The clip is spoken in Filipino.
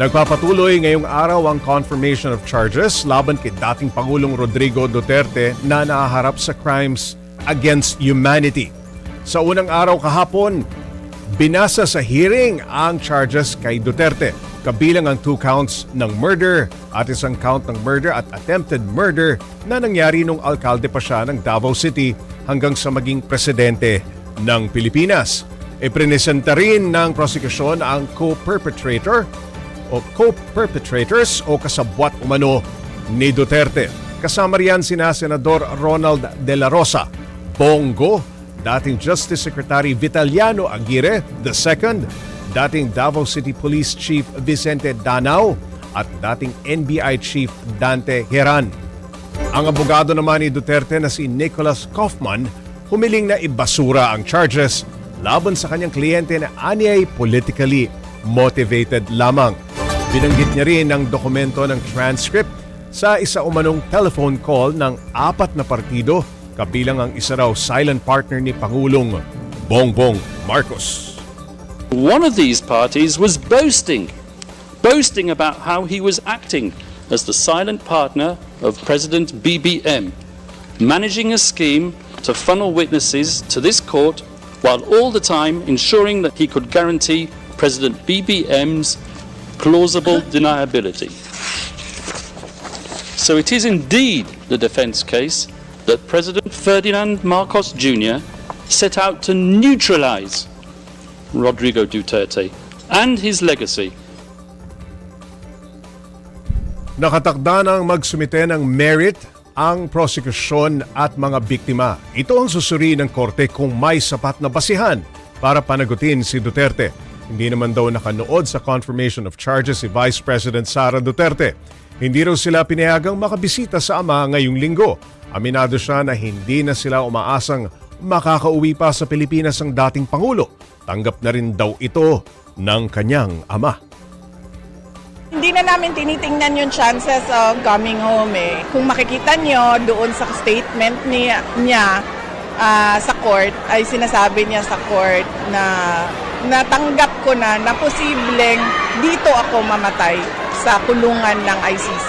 Nagpapatuloy ngayong araw ang confirmation of charges laban kay dating Pangulong Rodrigo Duterte na nahaharap sa crimes against humanity. Sa unang araw kahapon, binasa sa hearing ang charges kay Duterte, kabilang ang 2 counts ng murder at isang count ng murder at attempted murder na nangyari nung alkalde pa siya ng Davao City hanggang sa maging presidente ng Pilipinas. Iprinesenta rin ng prosekusyon ang co-perpetrators o kasabwat umano ni Duterte. Kasama riyan sina Senador Ronald De La Rosa, Bongo, dating Justice Secretary Vitaliano Aguirre II, dating Davao City Police Chief Vicente Danao at dating NBI Chief Dante Heran. Ang abogado naman ni Duterte na si Nicholas Kaufman humiling na ibasura ang charges laban sa kanyang kliyente na anyay politically motivated lamang. Binanggit niya rin ang dokumento ng transcript sa isa umanong telephone call ng 4 na partido, kabilang ang isa raw silent partner ni Pangulong Bongbong Marcos. One of these parties was boasting about how he was acting as the silent partner of President BBM, managing a scheme to funnel witnesses to this court while all the time ensuring that he could guarantee President BBM's plausible deniability. So it is indeed the defense case that President Ferdinand Marcos Jr. set out to neutralize Rodrigo Duterte and his legacy. Nakatakda ng magsumite ng merit ang prosekusyon at mga biktima. Ito ang susuriin ng korte kung may sapat na basihan para panagutin si Duterte. Hindi naman daw nakanood sa confirmation of charges si Vice President Sara Duterte. Hindi raw sila pinayagang makabisita sa ama ngayong linggo. Aminado siya na hindi na sila umaasang makakauwi pa sa Pilipinas ang dating Pangulo. Tanggap na rin daw ito ng kanyang ama. Hindi na namin tinitingnan yung chances of coming home eh. Kung makikita nyo doon sa statement niya sa court, ay sinasabi niya sa court na natanggap ko na posibleng dito ako mamatay sa kulungan ng ICC.